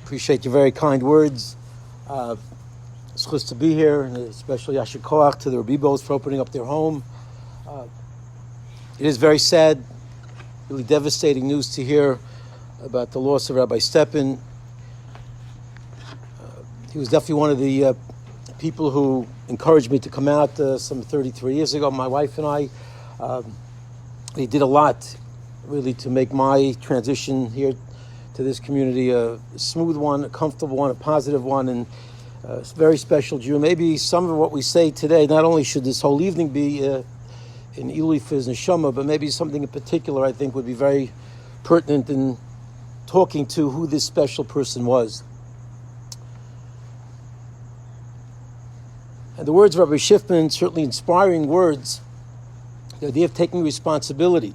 Appreciate your very kind words. It's good to be here, and especially Yasher Koach to the Rabibos for opening up their home. It is very sad, really devastating news to hear about the loss of Rabbi Stepan. He was definitely one of the people who encouraged me to come out some 33 years ago. My wife and I, he did a lot really to make my transition here to this community a smooth one, a comfortable one, a positive one, and a very special Jew. Maybe some of what we say today, not only should this whole evening be in Ilui for his neshamah, but maybe something in particular I think would be very pertinent in talking to who this special person was. And the words of Rabbi Schiffman, certainly inspiring words, the idea of taking responsibility.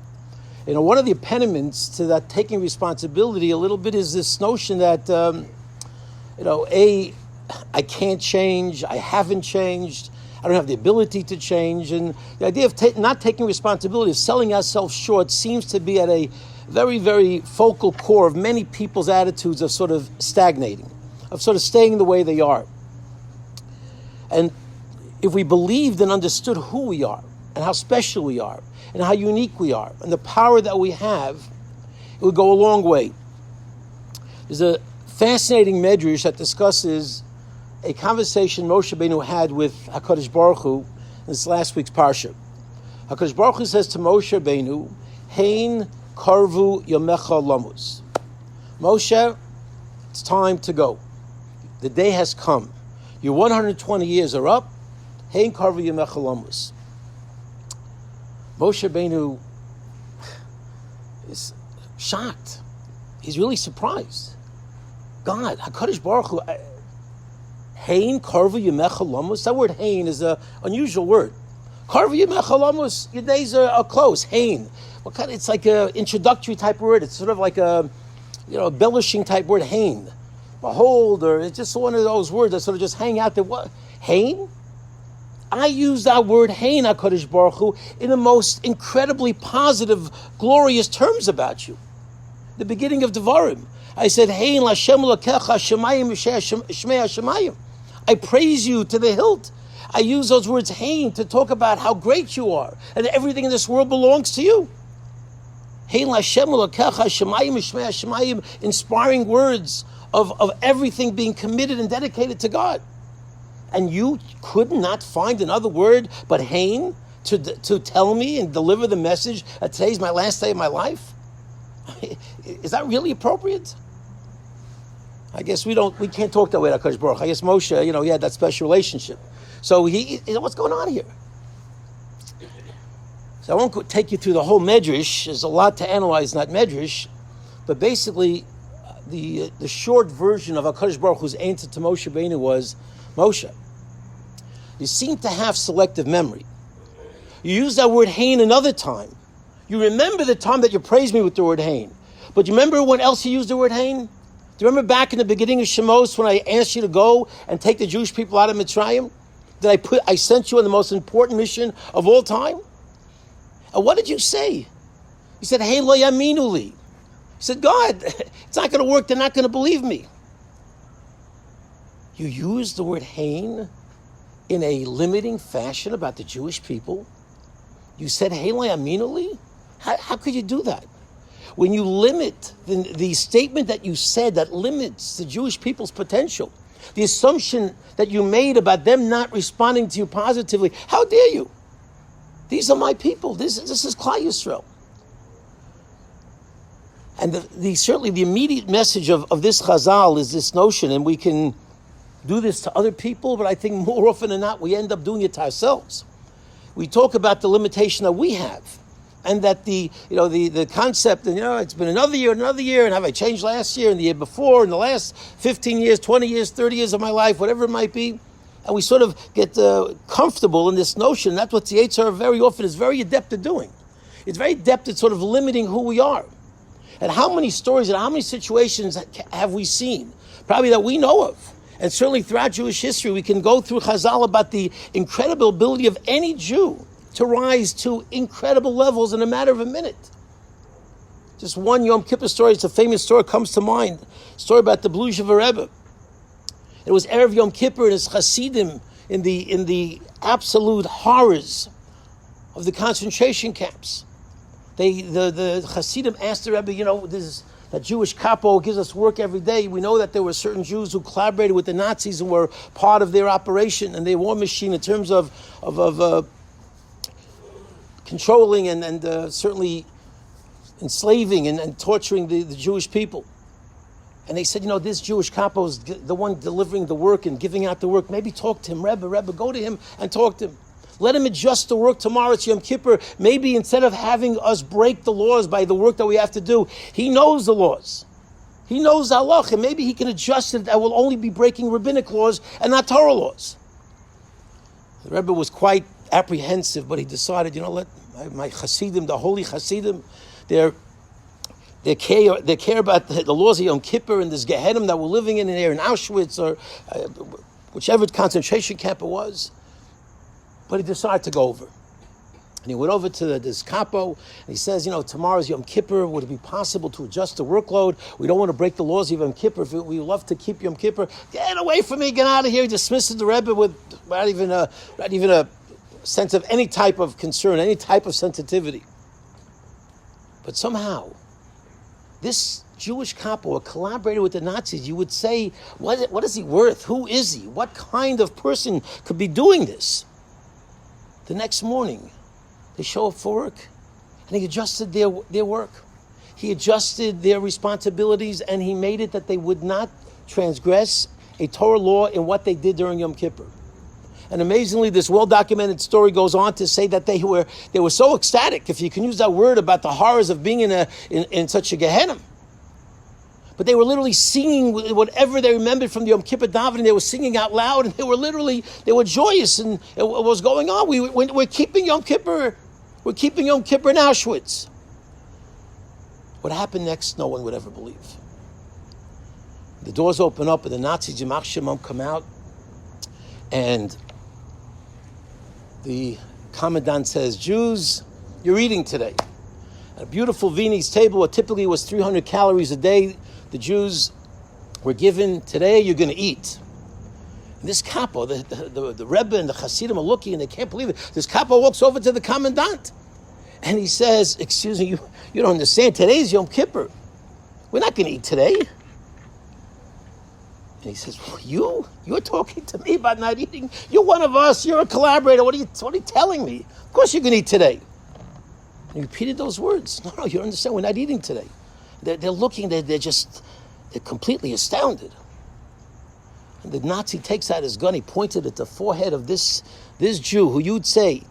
You know, one of the impediments to that taking responsibility a little bit is this notion that, I can't change, I haven't changed, I don't have the ability to change. And the idea of not taking responsibility, of selling ourselves short, seems to be at a very, very focal core of many people's attitudes of sort of stagnating, of sort of staying the way they are. And if we believed and understood who we are, and how special we are, and how unique we are, and the power that we have, it would go a long way. There's a fascinating medrash that discusses a conversation Moshe Rabbeinu had with HaKadosh Baruch Hu in this last week's parsha. HaKadosh Baruch Hu says to Moshe Rabbeinu, Hein karvu yamecha lamus. Moshe, it's time to go. The day has come. Your 120 years are up. Hein karvu yamecha lamus. Moshe Rabbeinu is shocked. He's really surprised. God, HaKadosh Baruch Hu, Hein karvu yamecha lamus. That word hein is an unusual word. Karvu yamecha lamus, your days are close. Hein. It's like an introductory type word. It's sort of like a embellishing type word, hein. Behold, or it's just one of those words that sort of just hang out there. What? Hein? I use that word hein, HaKadosh Baruch Hu, in the most incredibly positive, glorious terms about you. The beginning of Devarim. I said, hein l'Hashem l'kecha shemayim shmei hashemayim. I praise you to the hilt. I use those words hein to talk about how great you are and everything in this world belongs to you. Hein l'Hashem l'kecha shemayim shmei hashemayim, inspiring words of everything being committed and dedicated to God. And you could not find another word but hein to tell me and deliver the message that today's my last day of my life? Is that really appropriate? I guess we can't talk that way to HaKadosh Baruch. I guess Moshe, he had that special relationship. So what's going on here? So I won't take you through the whole medrash. There's a lot to analyze in that medrash. But basically, the short version of HaKadosh Baruch Hu's answer to Moshe Rabbeinu was, Moshe, you seem to have selective memory. You use that word hein another time. You remember the time that you praised me with the word hein. But you remember when else you used the word hein? Do you remember back in the beginning of Shemos when I asked you to go and take the Jewish people out of Mitzrayim? I sent you on the most important mission of all time? And what did you say? You said, hey, lo yaminu li. You said, God, it's not going to work. They're not going to believe me. You used the word hein in a limiting fashion about the Jewish people. You said, hey, lo yaminu li? How could you do that? When you limit the statement that you said that limits the Jewish people's potential, the assumption that you made about them not responding to you positively, how dare you? These are my people. This is Klal Yisrael. And certainly the immediate message of this Chazal is this notion, and we can do this to other people, but I think more often than not, we end up doing it to ourselves. We talk about the limitation that we have. And that the concept, and it's been another year, and have I changed last year and the year before, and the last 15 years, 20 years, 30 years of my life, whatever it might be. And we sort of get comfortable in this notion. That's what the Yetzer Hara very often is very adept at doing. It's very adept at sort of limiting who we are. And how many stories and how many situations have we seen, probably that we know of, and certainly throughout Jewish history, we can go through Chazal about the incredible ability of any Jew to rise to incredible levels in a matter of a minute. Just one Yom Kippur story. It's a famous story, comes to mind. Story about the Blusheva Rebbe. It was Erev Yom Kippur and his Hasidim in the absolute horrors of the concentration camps. The Hasidim asked the Rebbe, that Jewish capo gives us work every day. We know that there were certain Jews who collaborated with the Nazis and were part of their operation and their war machine in terms of controlling and certainly enslaving and torturing the Jewish people. And they said, this Jewish capo is the one delivering the work and giving out the work. Maybe talk to him, Rebbe, go to him and talk to him. Let him adjust the work tomorrow. It's Yom Kippur. Maybe instead of having us break the laws by the work that we have to do, he knows the laws. He knows Allah, and maybe he can adjust it that will only be breaking rabbinic laws and not Torah laws. The Rebbe was quite apprehensive, but he decided, let my Hasidim, the holy Hasidim, they care about the laws of Yom Kippur and this Gehenim that we're living in here in Auschwitz or whichever concentration camp it was. But he decided to go over. And he went over to this capo, and he says, tomorrow's Yom Kippur. Would it be possible to adjust the workload? We don't want to break the laws of Yom Kippur. We love to keep Yom Kippur. Get away from me, get out of here. He dismisses the Rebbe with not even a sense of any type of concern, any type of sensitivity. But somehow, this Jewish capo, a collaborator with the Nazis, you would say, what is he worth? Who is he? What kind of person could be doing this? The next morning, they show up for work, and he adjusted their work. He adjusted their responsibilities, and he made it that they would not transgress a Torah law in what they did during Yom Kippur. And amazingly, this well-documented story goes on to say that they were so ecstatic, if you can use that word, about the horrors of being in such a Gehenna. But they were literally singing whatever they remembered from the Yom Kippur davening. They were singing out loud, and they were joyous, and what was going on. We're keeping Yom Kippur. We're keeping Yom Kippur in Auschwitz. What happened next, no one would ever believe. The doors open up, and the Nazis, Yamach Shemam, come out, and the commandant says, Jews, you're eating today. At a beautiful Viennese table, what typically was 300 calories a day, the Jews were given, today you're going to eat. And this capo, the Rebbe and the Hasidim are looking and they can't believe it. This capo walks over to the commandant and he says, excuse me, you don't understand, today's Yom Kippur. We're not going to eat today. And he says, you're talking to me about not eating? You're one of us, you're a collaborator, what are you telling me? Of course you're going to eat today. And he repeated those words. No, you understand, we're not eating today. They're looking, they're completely astounded. And the Nazi takes out his gun, he pointed at the forehead of this Jew, who you'd say,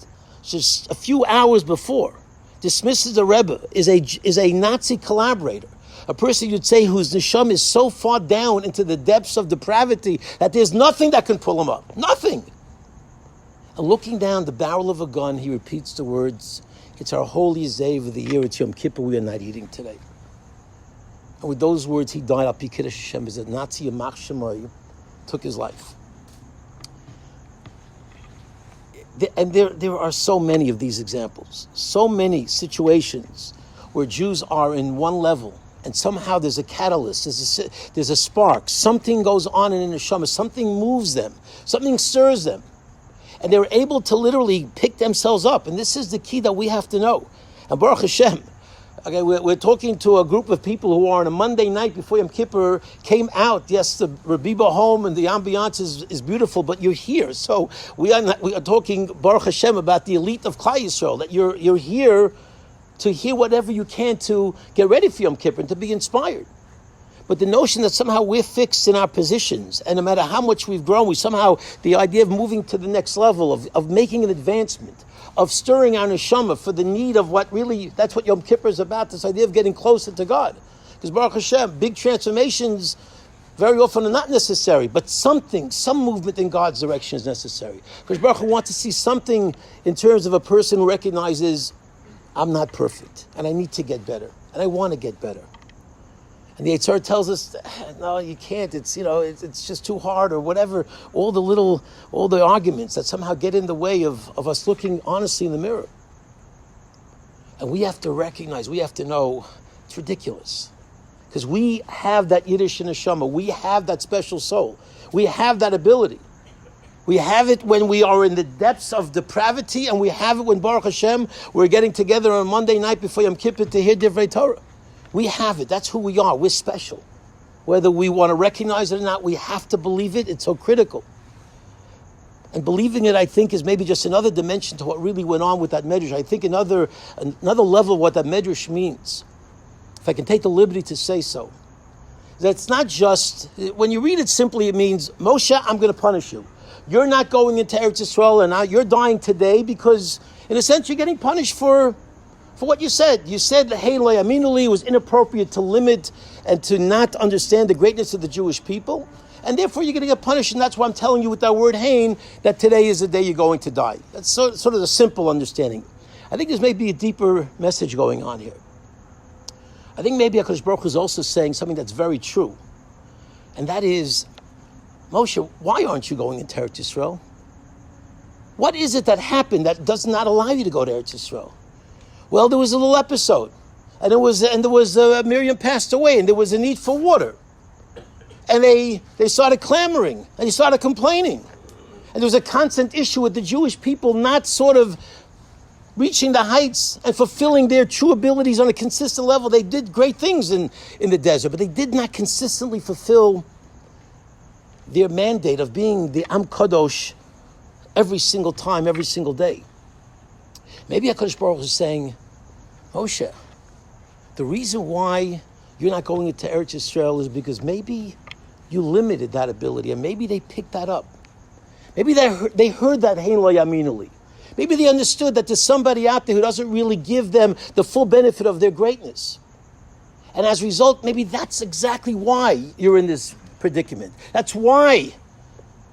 just a few hours before, dismisses the Rebbe, is a Nazi collaborator. A person you'd say whose neshamah is so far down into the depths of depravity that there's nothing that can pull him up. Nothing. And looking down the barrel of a gun, he repeats the words, it's our holiest day of the year, it's Yom Kippur, we are not eating today. And with those words, he died up. Kiddush Hashem, as a Nazi, Yamach Shemayim, took his life. And there are so many of these examples, so many situations where Jews are in one level, and somehow there's a catalyst, there's a spark, something goes on in the neshama, something moves them, something stirs them, and they're able to literally pick themselves up. And this is the key that we have to know. And Baruch Hashem, okay, we're talking to a group of people who are on a Monday night before Yom Kippur came out. Yes, the Rabbi Avrohom and the ambiance is beautiful, but you're here. So we are talking, Baruch Hashem, about the elite of Klal Yisrael, that you're here to hear whatever you can to get ready for Yom Kippur and to be inspired. But the notion that somehow we're fixed in our positions, and no matter how much we've grown, the idea of moving to the next level, of making an advancement, of stirring our neshama for the need of that's what Yom Kippur is about, this idea of getting closer to God. Because Baruch Hashem, big transformations very often are not necessary, but some movement in God's direction is necessary. Because Baruch Hu wants to see something in terms of a person who recognizes, I'm not perfect, and I need to get better, and I want to get better. And the Yitzhar tells us, no, you can't. It's just too hard, or whatever. All the arguments that somehow get in the way of us looking honestly in the mirror. And we have to recognize, we have to know, It's ridiculous. Because we have that Yiddish neshamah. We have that special soul. We have that ability. We have it when we are in the depths of depravity, and we have it when, Baruch Hashem, we're getting together on Monday night before Yom Kippur to hear Divrei Torah. We have it. That's who we are. We're special. Whether we want to recognize it or not, we have to believe it. It's so critical. And believing it, I think, is maybe just another dimension to what really went on with that medrash. I think another level of what that medrash means, if I can take the liberty to say so, that's not just, when you read it simply, it means, Moshe, I'm going to punish you. You're not going into Eretz Yisrael, and you're dying today because, in a sense, you're getting punished for what you said. You said, hey, lo yaminuli, it was inappropriate to limit and to not understand the greatness of the Jewish people, and therefore you're going to get punished, and that's why I'm telling you with that word hain, that today is the day you're going to die. That's sort of the simple understanding. I think there's maybe a deeper message going on here. I think maybe HaKadosh Baruch Hu is also saying something that's very true, and that is, Moshe, why aren't you going into Eretz Yisrael? What is it that happened that does not allow you to go to Eretz Yisrael? Well, there was a little episode, and there was Miriam passed away, and there was a need for water, and they started clamoring, and they started complaining, and there was a constant issue with the Jewish people not sort of reaching the heights and fulfilling their true abilities on a consistent level. They did great things in the desert, but they did not consistently fulfill their mandate of being the Am Kadosh every single time, every single day. Maybe HaKadosh Baruch Hu is saying, Moshe, the reason why you're not going into Eretz Yisrael is because maybe you limited that ability, and maybe they picked that up. Maybe they heard that Hein Lo Yaminuli. Maybe they understood that there's somebody out there who doesn't really give them the full benefit of their greatness. And as a result, maybe that's exactly why you're in this predicament. That's why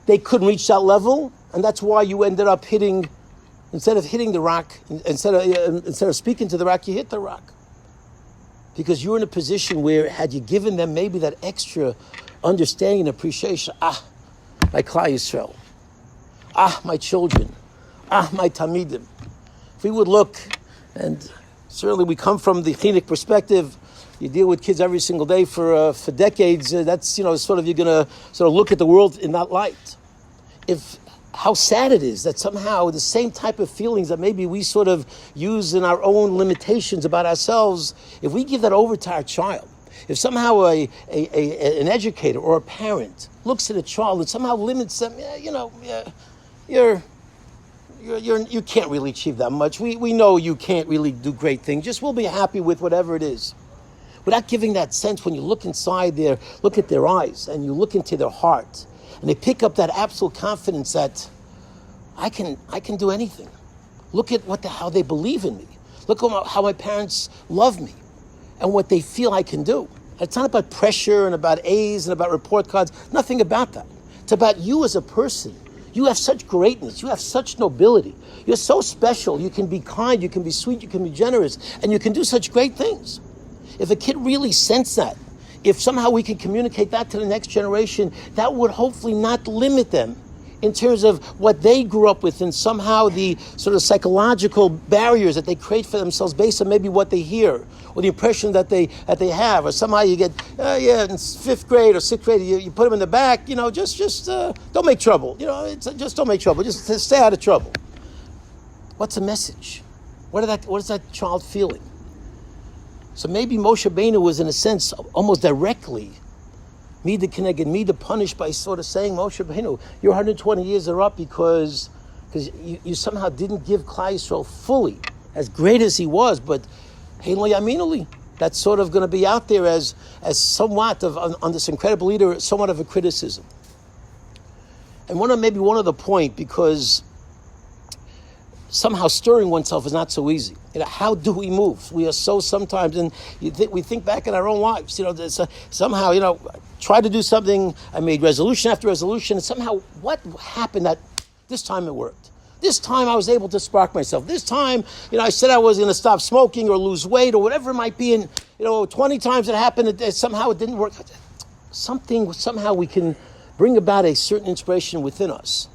they couldn't reach that level, and that's why you ended up hitting, instead of hitting the rock, instead of speaking to the rock, you hit the rock. Because you're in a position where, had you given them maybe that extra understanding and appreciation, my Klal Yisrael, my children, my Talmidim. If we would look, and certainly we come from the chinuch perspective, you deal with kids every single day for decades, that's, sort of, you're going to sort of look at the world in that light. How sad it is that somehow the same type of feelings that maybe we sort of use in our own limitations about ourselves, if we give that over to our child, if somehow an educator or a parent looks at a child and somehow limits them, you can't really achieve that much. We know you can't really do great things. Just we'll be happy with whatever it is. Without giving that sense, when you look inside look at their eyes and you look into their heart, and they pick up that absolute confidence that I can do anything. Look at how they believe in me. Look at how my parents love me and what they feel I can do. It's not about pressure and about A's and about report cards. Nothing about that. It's about you as a person. You have such greatness. You have such nobility. You're so special. You can be kind. You can be sweet. You can be generous. And you can do such great things. If a kid really senses that, if somehow we can communicate that to the next generation, that would hopefully not limit them in terms of what they grew up with and somehow the sort of psychological barriers that they create for themselves based on maybe what they hear or the impression that they have. Or somehow you get, in fifth grade or sixth grade, you put them in the back, just don't make trouble. Just don't make trouble. Just stay out of trouble. What's the message? What is that child feeling? So maybe Moshe Rabbeinu was, in a sense, almost directly Mida Keneged Mida punished by sort of saying, Moshe Rabbeinu, your 120 years are up because you somehow didn't give Klal Yisrael fully, as great as he was, but Hein Lo Yaminuli, that's sort of going to be out there as somewhat of, on this incredible leader, somewhat of a criticism. And one of the point, because somehow stirring oneself is not so easy. How do we move? We are so sometimes, and we think back in our own lives. Somehow, try to do something. I made resolution after resolution, and somehow, what happened that this time it worked? This time I was able to spark myself. This time, I said I was going to stop smoking or lose weight or whatever it might be, and 20 times it happened. Somehow it didn't work. Somehow we can bring about a certain inspiration within us,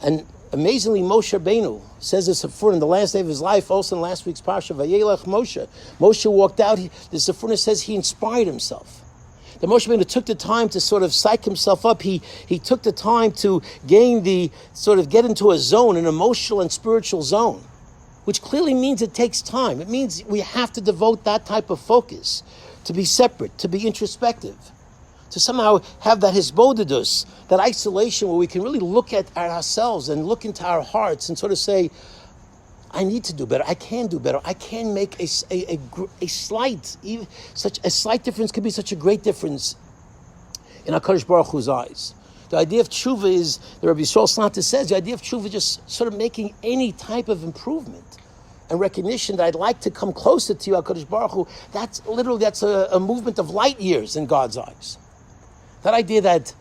and amazingly, Moshe Rabbeinu says this in the last day of his life, also in last week's parsha, Vayelech Moshe. Moshe walked out, the Sephirah says he inspired himself. The Moshe Rabbeinu took the time to sort of psych himself up. He took the time to get into a zone, an emotional and spiritual zone, which clearly means it takes time. It means we have to devote that type of focus to be separate, to be introspective, to somehow have that hisbodedus, that isolation where we can really look at ourselves and look into our hearts and sort of say, I need to do better. I can do better. I can make a slight difference could be such a great difference in HaKadosh Baruch Hu's eyes. The idea of tshuva is, the Rabbi Yisrael Slanta says, the idea of tshuva is just sort of making any type of improvement and recognition that I'd like to come closer to you, HaKadosh Baruch Hu. That's a movement of light years in God's eyes. That idea that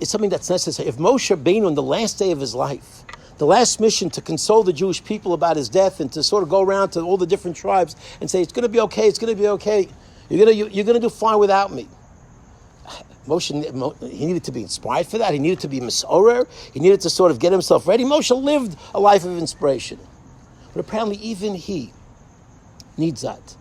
it's something that's necessary. If Moshe Rabbeinu, on the last day of his life, the last mission to console the Jewish people about his death and to sort of go around to all the different tribes and say, it's going to be okay, it's going to be okay. You're going to do fine without me. Moshe, he needed to be inspired for that. He needed to be misorer. He needed to sort of get himself ready. Moshe lived a life of inspiration. But apparently even he needs that.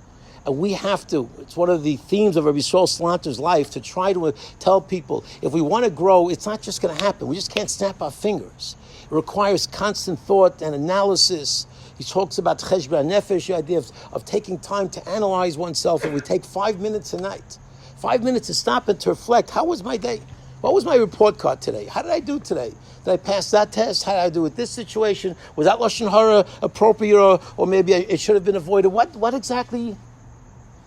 And we have to, it's one of the themes of Rabbi Yisrael Slanter's life, to try to tell people, if we want to grow, it's not just going to happen. We just can't snap our fingers. It requires constant thought and analysis. He talks about cheshbon nefesh, the idea of taking time to analyze oneself. And we take 5 minutes a night. 5 minutes to stop and to reflect. How was my day? What was my report card today? How did I do today? Did I pass that test? How did I do with this situation? Was that Lashon Hara appropriate, or maybe it should have been avoided? What exactly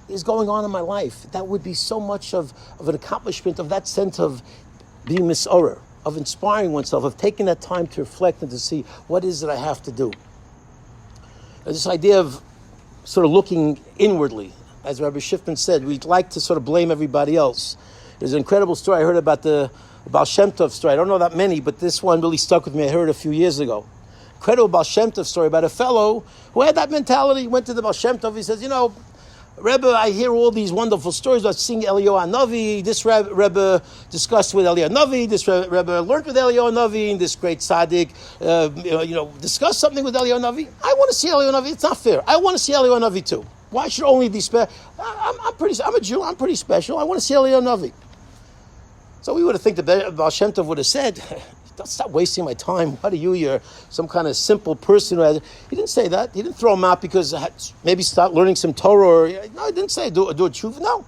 is going on in my life? That would be so much of an accomplishment of that sense of being misorer, of inspiring oneself, of taking that time to reflect and to see what is it I have to do. And this idea of sort of looking inwardly, as Rabbi Schiffman said, we'd like to sort of blame everybody else. There's an incredible story I heard about the Baal Shem Tov story. I don't know that many, but this one really stuck with me. I heard it a few years ago. Incredible Baal Shem Tov story about a fellow who had that mentality. He went to the Baal Shem Tov. He says, Rebbe, I hear all these wonderful stories about seeing Eliyahu Hanavi. This Rebbe discussed with Eliyahu Hanavi. This Rebbe learned with Eliyahu Hanavi. This great tzaddik, discussed something with Eliyahu Hanavi. I want to see Eliyahu Hanavi. It's not fair. I want to see Eliyahu Hanavi too. Why should only these special? I'm a Jew. I'm pretty special. I want to see Eliyahu Hanavi. So we would have think the Baal Shem Tov would have said, "Don't stop wasting my time. What are you? You're some kind of simple person." He didn't say that. He didn't throw him out because maybe start learning some Torah. No, he didn't say do a tshuva. No.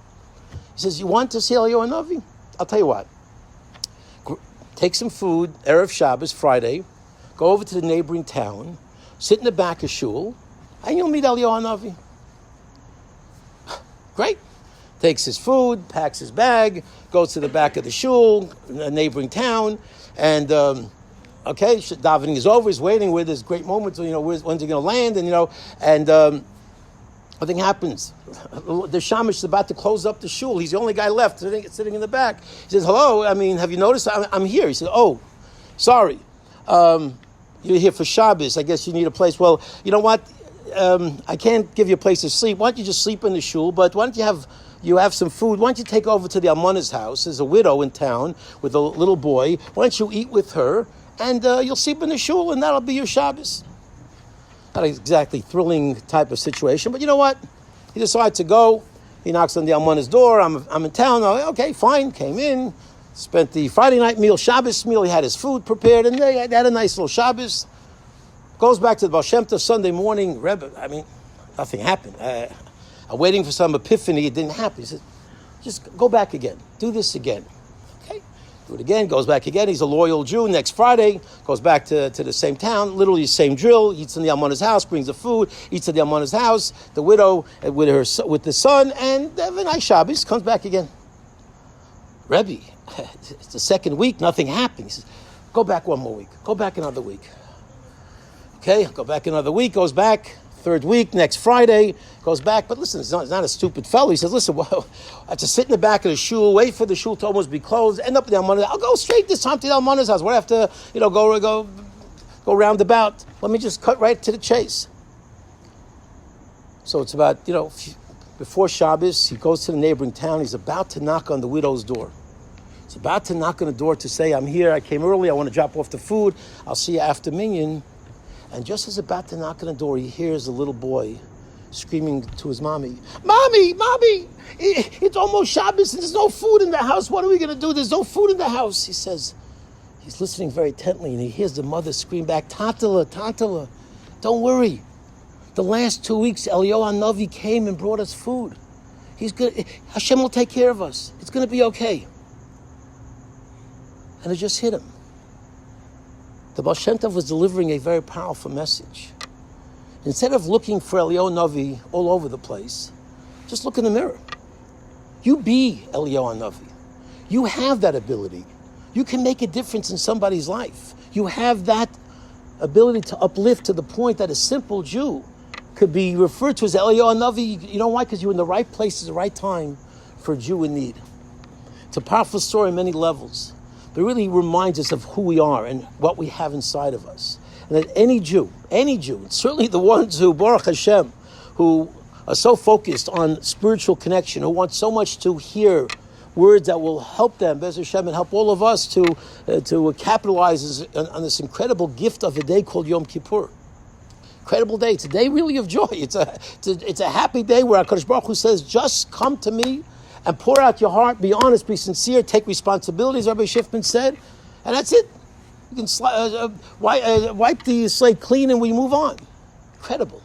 He says, "You want to see Eliyahu Hanavi? I'll tell you what. Take some food, Erev Shabbos, Friday, go over to the neighboring town, sit in the back of shul, and you'll meet Eliyahu Hanavi." Great. Takes his food, packs his bag, goes to the back of the shul, a neighboring town, and davening is over. He's waiting with this great moment. When's he going to land? And nothing happens. The shamish is about to close up the shul. He's the only guy left sitting in the back. He says, "Hello. Have you noticed? I'm here." He says, "Oh, sorry. You're here for Shabbos. I guess you need a place." "Well, you know what? I can't give you a place to sleep. Why don't you just sleep in the shul? But why don't you have some food? Why don't you take over to the almona's house? There's a widow in town with a little boy. Why don't you eat with her, and you'll sleep in the shul, and that'll be your Shabbos." Not exactly thrilling type of situation, but you know what? He decides to go. He knocks on the almona's door. I'm in town. Okay, fine. Came in, spent the Friday night meal, Shabbos meal. He had his food prepared, and they had a nice little Shabbos. Goes back to the Baal Shem Tov Sunday morning. Rebbe, nothing happened. I'm waiting for some epiphany. It didn't happen. He said, "Just go back again. Do this again." Okay, do it again. Goes back again. He's a loyal Jew. Next Friday, goes back to the same town. Literally the same drill. Eats in the almona's house. Brings the food. Eats at the almona's house. The widow with the son, and have a nice Shabbos. Comes back again. Rebbe, it's the second week. Nothing happened. He says, "Go back one more week. Go back another week." Okay, go back another week, goes back, third week, next Friday, goes back. But listen, he's not a stupid fellow. He says, "Listen, I have to sit in the back of the shul, wait for the shul to almost be closed, end up in the almona's. I'll go straight this time to the almona's house. Where I have to, go roundabout. Let me just cut right to the chase." So it's about, before Shabbos, he goes to the neighboring town. He's about to knock on the widow's door. He's about to knock on the door to say, I'm here, I came early, I want to drop off the food, I'll see you after minyan. And just as about to knock on the door, he hears a little boy screaming to his mommy, Mommy, it's almost Shabbos and there's no food in the house. What are we going to do? There's no food in the house. He says, he's listening very intently, and he hears the mother scream back, Tantala, don't worry. The last 2 weeks, Eliyahu Hanavi came and brought us food. He's good. Hashem will take care of us. It's going to be okay. And it just hit him. The Baal Shem Tov was delivering a very powerful message. Instead of looking for Eliyahu Hanavi all over the place, just look in the mirror. You be Eliyahu Hanavi. You have that ability. You can make a difference in somebody's life. You have that ability to uplift to the point that a simple Jew could be referred to as Eliyahu Hanavi. You know why? Because you're in the right place at the right time for a Jew in need. It's a powerful story on many levels. But it really reminds us of who we are and what we have inside of us. And that any Jew, certainly the ones who, Baruch Hashem, who are so focused on spiritual connection, who want so much to hear words that will help them, Bez Hashem, and help all of us to capitalize on this incredible gift of a day called Yom Kippur. Incredible day. It's a day really of joy. It's a happy day where HaKadosh Baruch Hu says, just come to me and pour out your heart, be honest, be sincere, take responsibilities, Rabbi Schiffman said, and that's it. You can wipe the slate clean and we move on. Incredible.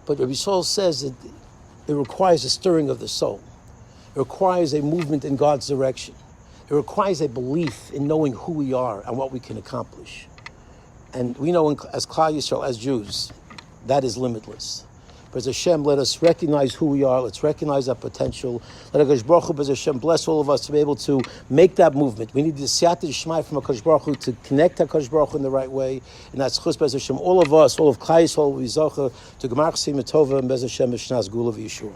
But Rabbi Saul says that it requires a stirring of the soul. It requires a movement in God's direction. It requires a belief in knowing who we are and what we can accomplish. And we know as Klal Yisrael, as Jews, that is limitless. But as Hashem, let us recognize who we are. Let's recognize our potential. Let HaKadosh Baruch Hu, as Hashem, bless all of us to be able to make that movement. We need the Siyata D'Shmai from HaKadosh Baruch Hu to connect HaKadosh Baruch Hu in the right way. And that's Chus, Bez Hashem, all of us, all of Klal Yisrael, we Zocha, to Gemar Chassim Tova, and Bez Hashem, Mishnas Gula V'Yeshua.